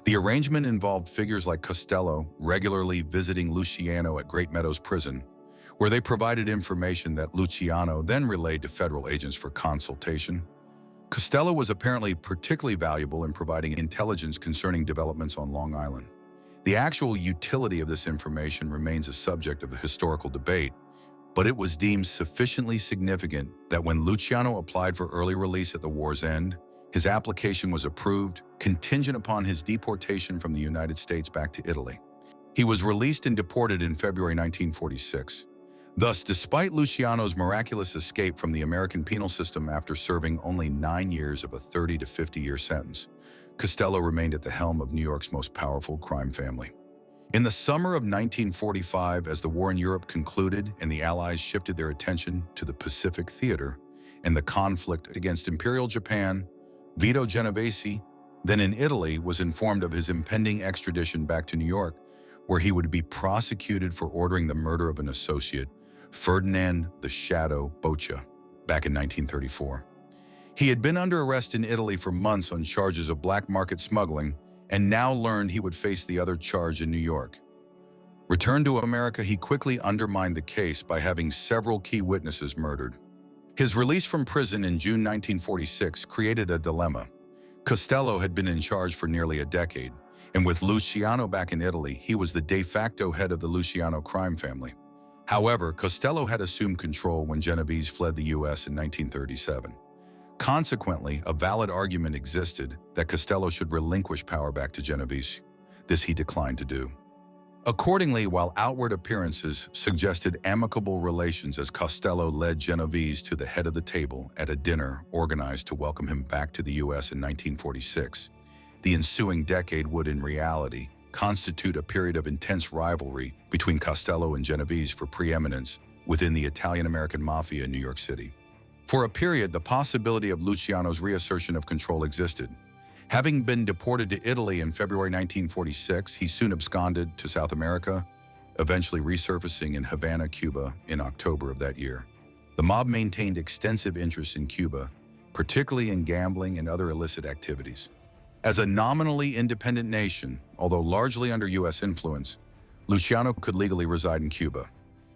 The arrangement involved figures like Costello regularly visiting Luciano at Great Meadows Prison, where they provided information that Luciano then relayed to federal agents for consultation. Costello was apparently particularly valuable in providing intelligence concerning developments on Long Island. The actual utility of this information remains a subject of historical debate, but it was deemed sufficiently significant that when Luciano applied for early release at the war's end, his application was approved, contingent upon his deportation from the United States back to Italy. He was released and deported in February 1946. Thus, despite Luciano's miraculous escape from the American penal system after serving only 9 years of a 30 to 50-year sentence, Costello remained at the helm of New York's most powerful crime family. In the summer of 1945, as the war in Europe concluded and the Allies shifted their attention to the Pacific Theater and the conflict against Imperial Japan, Vito Genovese, then in Italy, was informed of his impending extradition back to New York, where he would be prosecuted for ordering the murder of an associate, Ferdinand the Shadow Boccia, back in 1934. He had been under arrest in Italy for months on charges of black market smuggling, and now learned he would face the other charge in New York. Returned to America, he quickly undermined the case by having several key witnesses murdered. His release from prison in June 1946 created a dilemma. Costello had been in charge for nearly a decade, and with Luciano back in Italy, he was the de facto head of the Luciano crime family. However, Costello had assumed control when Genovese fled the U.S. in 1937. Consequently, a valid argument existed that Costello should relinquish power back to Genovese. This he declined to do. Accordingly, while outward appearances suggested amicable relations as Costello led Genovese to the head of the table at a dinner organized to welcome him back to the U.S. in 1946, the ensuing decade would, in reality, constitute a period of intense rivalry between Costello and Genovese for preeminence within the Italian-American mafia in New York City. For a period, the possibility of Luciano's reassertion of control existed. Having been deported to Italy in February 1946, he soon absconded to South America, eventually resurfacing in Havana, Cuba, in October of that year. The mob maintained extensive interest in Cuba, particularly in gambling and other illicit activities. As a nominally independent nation, although largely under U.S. influence, Luciano could legally reside in Cuba.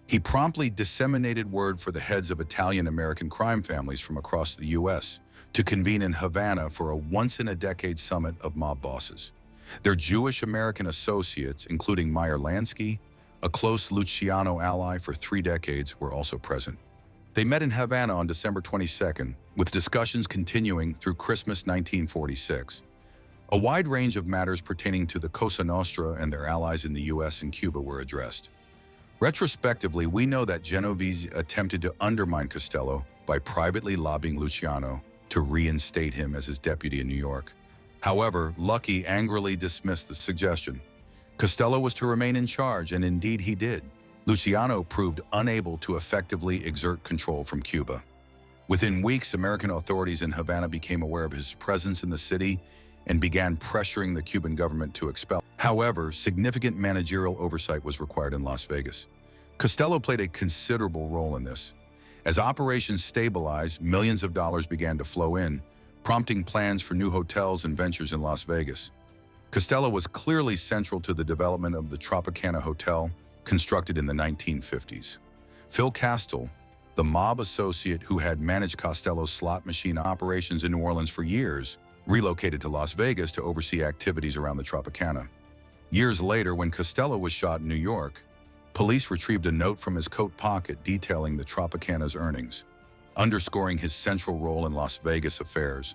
He promptly disseminated word for the heads of Italian-American crime families from across the U.S. to convene in Havana for a once-in-a-decade summit of mob bosses. Their Jewish-American associates, including Meyer Lansky, a close Luciano ally for 3 decades, were also present. They met in Havana on December 22nd, with discussions continuing through Christmas 1946. A wide range of matters pertaining to the Cosa Nostra and their allies in the U.S. and Cuba were addressed. Retrospectively, we know that Genovese attempted to undermine Costello by privately lobbying Luciano to reinstate him as his deputy in New York. However, Lucky angrily dismissed the suggestion. Costello was to remain in charge, and indeed he did. Luciano proved unable to effectively exert control from Cuba. Within weeks, American authorities in Havana became aware of his presence in the city and began pressuring the Cuban government to expel him. However, significant managerial oversight was required in Las Vegas. Costello played a considerable role in this. As operations stabilized, millions of dollars began to flow in, prompting plans for new hotels and ventures in Las Vegas. Costello was clearly central to the development of the Tropicana Hotel, constructed in the 1950s. Phil Castile, the mob associate who had managed Costello's slot machine operations in New Orleans for years, relocated to Las Vegas to oversee activities around the Tropicana. Years later, when Costello was shot in New York, police retrieved a note from his coat pocket detailing the Tropicana's earnings, underscoring his central role in Las Vegas affairs,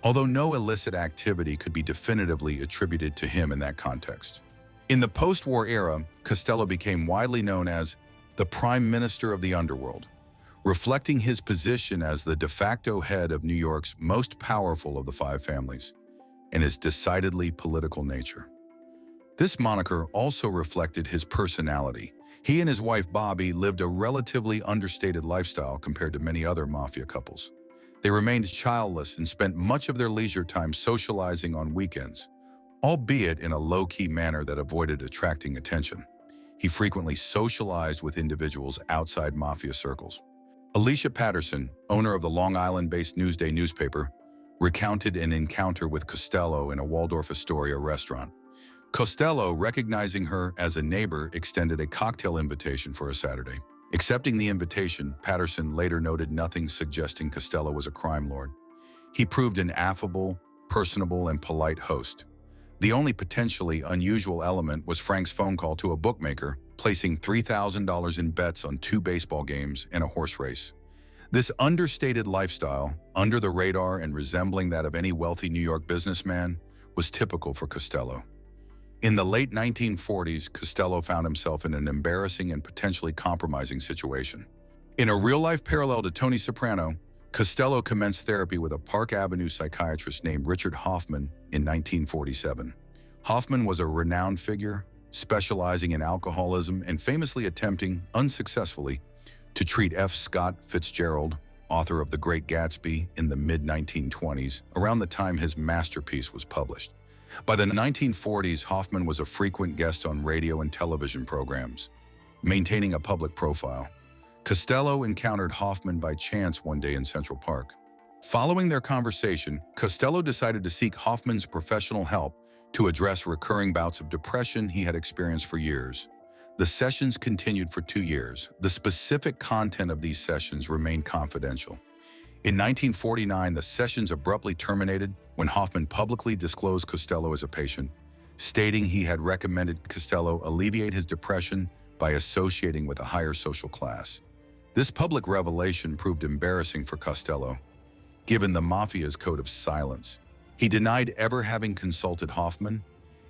although no illicit activity could be definitively attributed to him in that context. In the post-war era, Costello became widely known as the Prime Minister of the Underworld, reflecting his position as the de facto head of New York's most powerful of the five families, and his decidedly political nature. This moniker also reflected his personality. He and his wife Bobby lived a relatively understated lifestyle compared to many other mafia couples. They remained childless and spent much of their leisure time socializing on weekends, albeit in a low-key manner that avoided attracting attention. He frequently socialized with individuals outside mafia circles. Alicia Patterson, owner of the Long Island-based Newsday newspaper, recounted an encounter with Costello in a Waldorf Astoria restaurant. Costello, recognizing her as a neighbor, extended a cocktail invitation for a Saturday. Accepting the invitation, Patterson later noted nothing suggesting Costello was a crime lord. He proved an affable, personable, and polite host. The only potentially unusual element was Frank's phone call to a bookmaker, placing $3,000 in bets on 2 baseball games and a horse race. This understated lifestyle, under the radar and resembling that of any wealthy New York businessman, was typical for Costello. In the late 1940s, Costello found himself in an embarrassing and potentially compromising situation. In a real-life parallel to Tony Soprano, Costello commenced therapy with a Park Avenue psychiatrist named Richard Hoffman in 1947. Hoffman was a renowned figure, specializing in alcoholism and famously attempting, unsuccessfully, to treat F. Scott Fitzgerald, author of The Great Gatsby, in the mid-1920s, around the time his masterpiece was published. By the 1940s, Hoffman was a frequent guest on radio and television programs, maintaining a public profile. Costello encountered Hoffman by chance one day in Central Park. Following their conversation, Costello decided to seek Hoffman's professional help to address recurring bouts of depression he had experienced for years. The sessions continued for 2 years. The specific content of these sessions remained confidential. In 1949, the sessions abruptly terminated when Hoffman publicly disclosed Costello as a patient, stating he had recommended Costello alleviate his depression by associating with a higher social class. This public revelation proved embarrassing for Costello, given the mafia's code of silence. He denied ever having consulted Hoffman,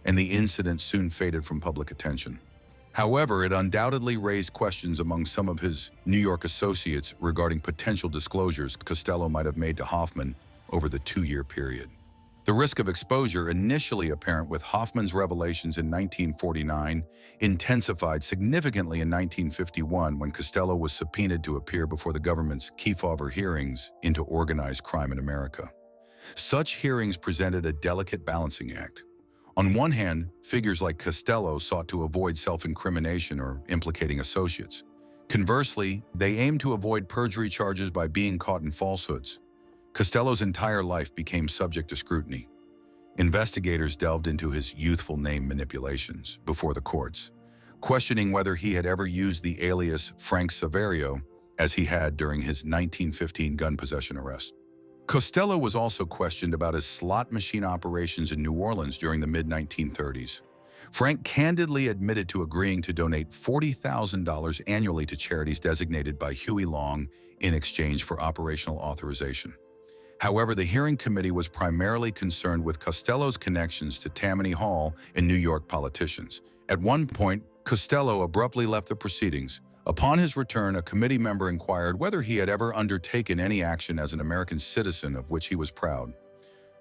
and the incident soon faded from public attention. However, it undoubtedly raised questions among some of his New York associates regarding potential disclosures Costello might have made to Hoffman over the 2-year period. The risk of exposure, initially apparent with Hoffman's revelations in 1949, intensified significantly in 1951 when Costello was subpoenaed to appear before the government's Kefauver hearings into organized crime in America. Such hearings presented a delicate balancing act. On one hand, figures like Costello sought to avoid self-incrimination or implicating associates. Conversely, they aimed to avoid perjury charges by being caught in falsehoods. Costello's entire life became subject to scrutiny. Investigators delved into his youthful name manipulations before the courts, questioning whether he had ever used the alias Frank Saverio, as he had during his 1915 gun possession arrest. Costello was also questioned about his slot machine operations in New Orleans during the mid-1930s. Frank candidly admitted to agreeing to donate $40,000 annually to charities designated by Huey Long in exchange for operational authorization. However, the hearing committee was primarily concerned with Costello's connections to Tammany Hall and New York politicians. At one point, Costello abruptly left the proceedings. Upon his return, a committee member inquired whether he had ever undertaken any action as an American citizen of which he was proud.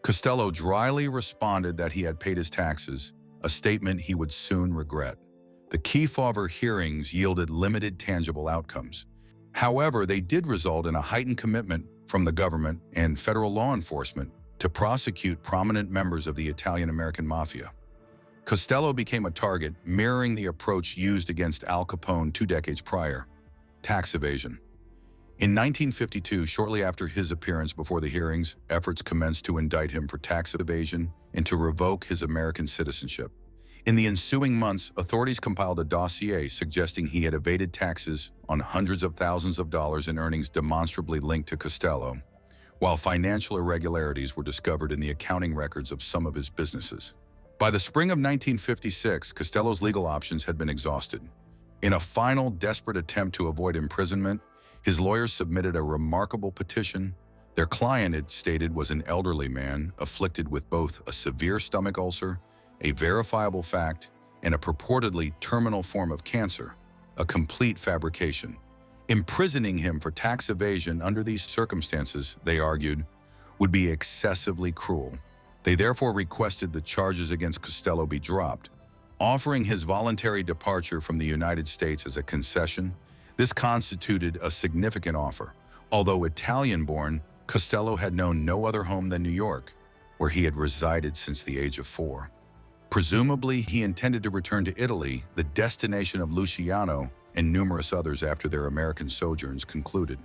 Costello dryly responded that he had paid his taxes, a statement he would soon regret. The Kefauver hearings yielded limited tangible outcomes. However, they did result in a heightened commitment from the government and federal law enforcement to prosecute prominent members of the Italian-American mafia. Costello became a target, mirroring the approach used against Al Capone 2 decades prior: tax evasion. In 1952, shortly after his appearance before the hearings, efforts commenced to indict him for tax evasion and to revoke his American citizenship. In the ensuing months, authorities compiled a dossier suggesting he had evaded taxes on hundreds of thousands of dollars in earnings demonstrably linked to Costello, while financial irregularities were discovered in the accounting records of some of his businesses. By the spring of 1956, Costello's legal options had been exhausted. In a final, desperate attempt to avoid imprisonment, his lawyers submitted a remarkable petition. Their client, it stated, was an elderly man afflicted with both a severe stomach ulcer, a verifiable fact, and a purportedly terminal form of cancer, a complete fabrication. Imprisoning him for tax evasion under these circumstances, they argued, would be excessively cruel. They therefore requested the charges against Costello be dropped, offering his voluntary departure from the United States as a concession. This constituted a significant offer. Although Italian-born, Costello had known no other home than New York, where he had resided since the age of 4. Presumably, he intended to return to Italy, the destination of Luciano and numerous others after their American sojourns concluded.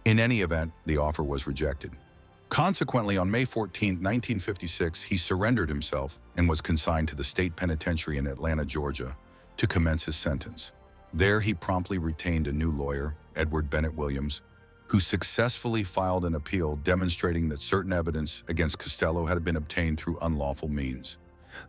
In any event, the offer was rejected. Consequently, on May 14, 1956, he surrendered himself and was consigned to the state penitentiary in Atlanta, Georgia, to commence his sentence. There, he promptly retained a new lawyer, Edward Bennett Williams, who successfully filed an appeal demonstrating that certain evidence against Costello had been obtained through unlawful means.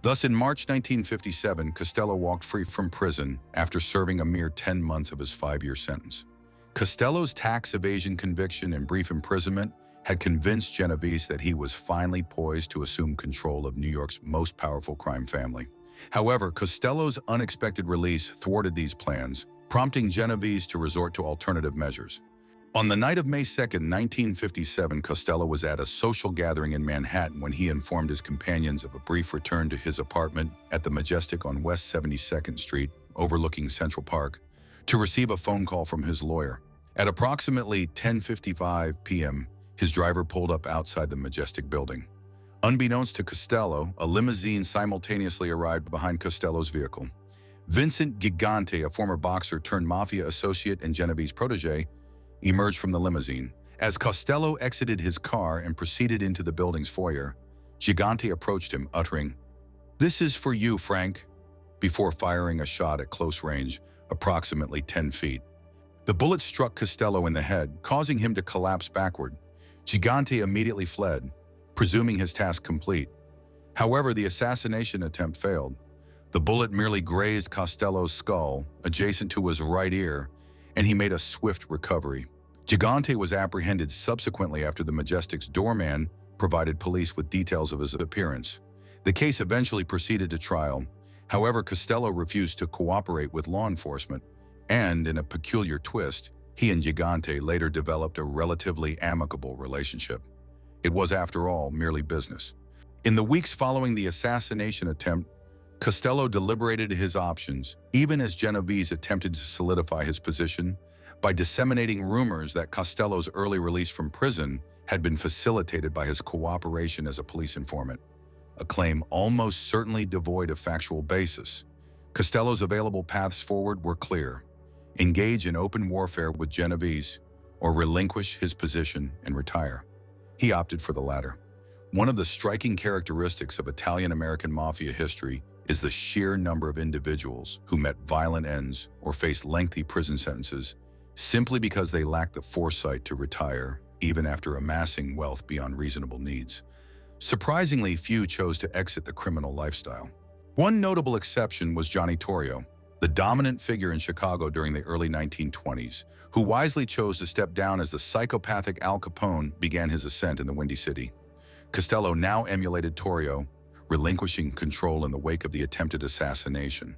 Thus, in March 1957, Costello walked free from prison after serving a mere 10 months of his 5-year sentence. Costello's tax evasion conviction and brief imprisonment had convinced Genovese that he was finally poised to assume control of New York's most powerful crime family. However, Costello's unexpected release thwarted these plans, prompting Genovese to resort to alternative measures. On the night of May 2, 1957, Costello was at a social gathering in Manhattan when he informed his companions of a brief return to his apartment at the Majestic on West 72nd Street, overlooking Central Park, to receive a phone call from his lawyer. At approximately 10:55 p.m., his driver pulled up outside the Majestic building. Unbeknownst to Costello, a limousine simultaneously arrived behind Costello's vehicle. Vincent Gigante, a former boxer turned mafia associate and Genovese protege, emerged from the limousine. As Costello exited his car and proceeded into the building's foyer, Gigante approached him, uttering, "This is for you, Frank," before firing a shot at close range, approximately 10 feet. The bullet struck Costello in the head, causing him to collapse backward. Gigante immediately fled, presuming his task complete. However, the assassination attempt failed. The bullet merely grazed Costello's skull, adjacent to his right ear, and he made a swift recovery. Gigante was apprehended subsequently after the Majestic's doorman provided police with details of his appearance. The case eventually proceeded to trial. However, Costello refused to cooperate with law enforcement, and in a peculiar twist, he and Gigante later developed a relatively amicable relationship. It was, after all, merely business. In the weeks following the assassination attempt, Costello deliberated his options, even as Genovese attempted to solidify his position by disseminating rumors that Costello's early release from prison had been facilitated by his cooperation as a police informant, a claim almost certainly devoid of factual basis. Costello's available paths forward were clear: engage in open warfare with Genovese, or relinquish his position and retire. He opted for the latter. One of the striking characteristics of Italian-American mafia history is the sheer number of individuals who met violent ends or faced lengthy prison sentences simply because they lacked the foresight to retire, even after amassing wealth beyond reasonable needs. Surprisingly, few chose to exit the criminal lifestyle. One notable exception was Johnny Torrio, the dominant figure in Chicago during the early 1920s, who wisely chose to step down as the psychopathic Al Capone began his ascent in the Windy City. Costello now emulated Torrio, relinquishing control in the wake of the attempted assassination.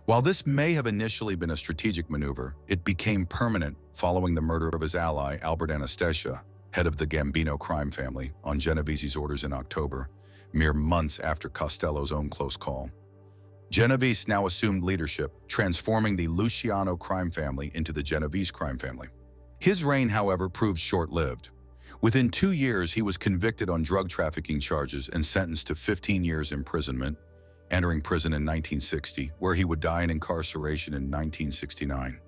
While this may have initially been a strategic maneuver, it became permanent following the murder of his ally, Albert Anastasia, head of the Gambino crime family, on Genovese's orders in October, mere months after Costello's own close call. Genovese now assumed leadership, transforming the Luciano crime family into the Genovese crime family. His reign, however, proved short-lived. Within 2 years, he was convicted on drug trafficking charges and sentenced to 15 years imprisonment, entering prison in 1960, where he would die in incarceration in 1969.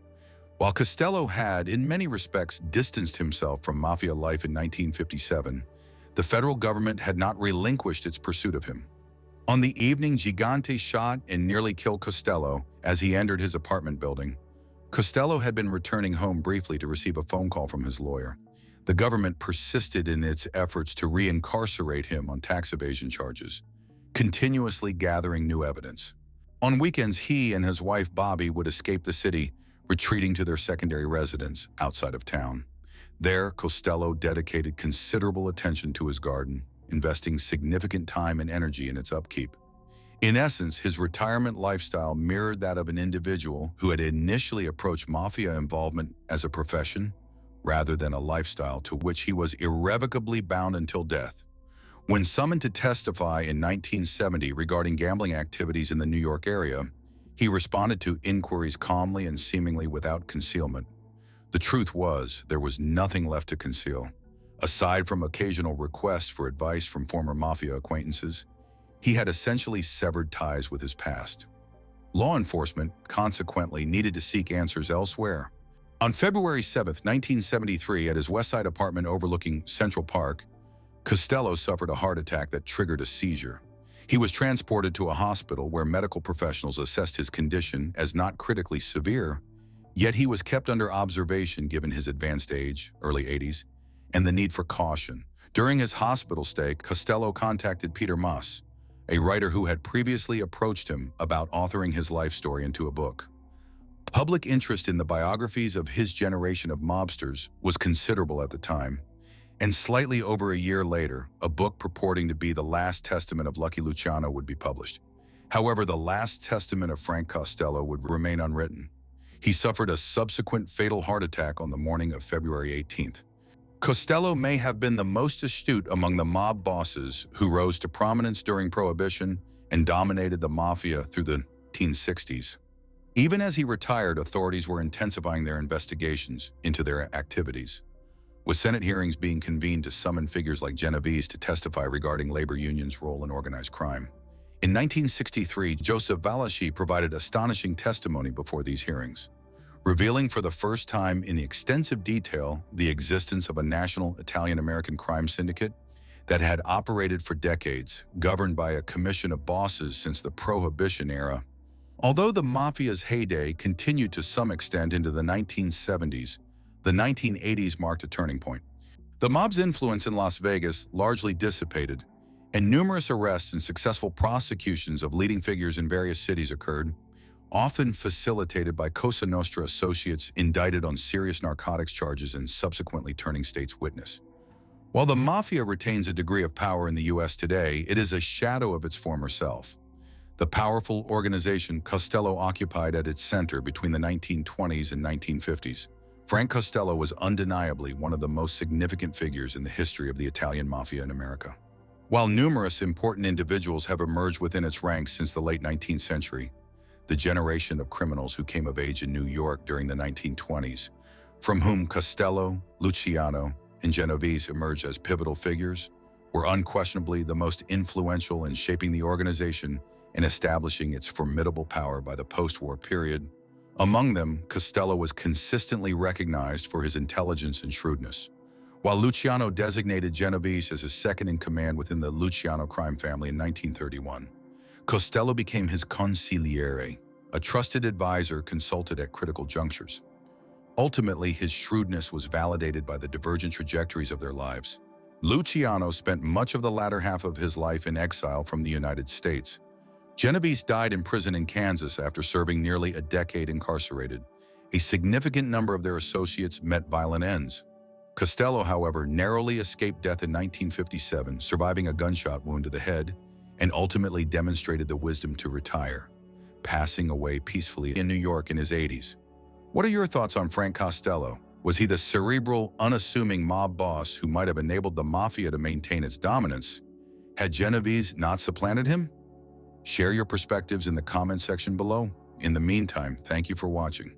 While Costello had, in many respects, distanced himself from mafia life in 1957, the federal government had not relinquished its pursuit of him. On the evening Gigante shot and nearly killed Costello as he entered his apartment building, Costello had been returning home briefly to receive a phone call from his lawyer. The government persisted in its efforts to re-incarcerate him on tax evasion charges, continuously gathering new evidence. On weekends, he and his wife Bobby would escape the city, retreating to their secondary residence outside of town. There, Costello dedicated considerable attention to his garden, investing significant time and energy in its upkeep. In essence, his retirement lifestyle mirrored that of an individual who had initially approached mafia involvement as a profession, rather than a lifestyle to which he was irrevocably bound until death. When summoned to testify in 1970 regarding gambling activities in the New York area, he responded to inquiries calmly and seemingly without concealment. The truth was, there was nothing left to conceal. Aside from occasional requests for advice from former mafia acquaintances, he had essentially severed ties with his past. Law enforcement, consequently, needed to seek answers elsewhere. On February 7, 1973, at his Westside apartment overlooking Central Park, Costello suffered a heart attack that triggered a seizure. He was transported to a hospital where medical professionals assessed his condition as not critically severe, yet he was kept under observation given his advanced age, early 80s, and the need for caution. During his hospital stay, Costello contacted Peter Maas, a writer who had previously approached him about authoring his life story into a book. Public interest in the biographies of his generation of mobsters was considerable at the time, and slightly over a year later, a book purporting to be the last testament of Lucky Luciano would be published. However, the last testament of Frank Costello would remain unwritten. He suffered a subsequent fatal heart attack on the morning of February 18th. Costello may have been the most astute among the mob bosses who rose to prominence during Prohibition and dominated the mafia through the 1960s. Even as he retired, authorities were intensifying their investigations into their activities, with Senate hearings being convened to summon figures like Genovese to testify regarding labor unions' role in organized crime. In 1963, Joseph Valasci provided astonishing testimony before these hearings, revealing for the first time in extensive detail the existence of a national Italian-American crime syndicate that had operated for decades, governed by a commission of bosses since the Prohibition era. Although the mafia's heyday continued to some extent into the 1970s, the 1980s marked a turning point. The mob's influence in Las Vegas largely dissipated, and numerous arrests and successful prosecutions of leading figures in various cities occurred, often facilitated by Cosa Nostra associates indicted on serious narcotics charges and subsequently turning state's witness. While the mafia retains a degree of power in the U.S. today, it is a shadow of its former self. The powerful organization Costello occupied at its center between the 1920s and 1950s. Frank Costello was undeniably one of the most significant figures in the history of the Italian mafia in America. While numerous important individuals have emerged within its ranks since the late 19th century, the generation of criminals who came of age in New York during the 1920s, from whom Costello, Luciano, and Genovese emerged as pivotal figures, were unquestionably the most influential in shaping the organization and establishing its formidable power by the post-war period. Among them, Costello was consistently recognized for his intelligence and shrewdness. While Luciano designated Genovese as his second-in-command within the Luciano crime family in 1931, Costello became his consigliere, a trusted advisor consulted at critical junctures. Ultimately, his shrewdness was validated by the divergent trajectories of their lives. Luciano spent much of the latter half of his life in exile from the United States. Genovese died in prison in Kansas after serving nearly a decade incarcerated. A significant number of their associates met violent ends. Costello, however, narrowly escaped death in 1957, surviving a gunshot wound to the head, and ultimately demonstrated the wisdom to retire, passing away peacefully in New York in his 80s. What are your thoughts on Frank Costello? Was he the cerebral, unassuming mob boss who might have enabled the mafia to maintain its dominance? Had Genovese not supplanted him? Share your perspectives in the comment section below. In the meantime, thank you for watching.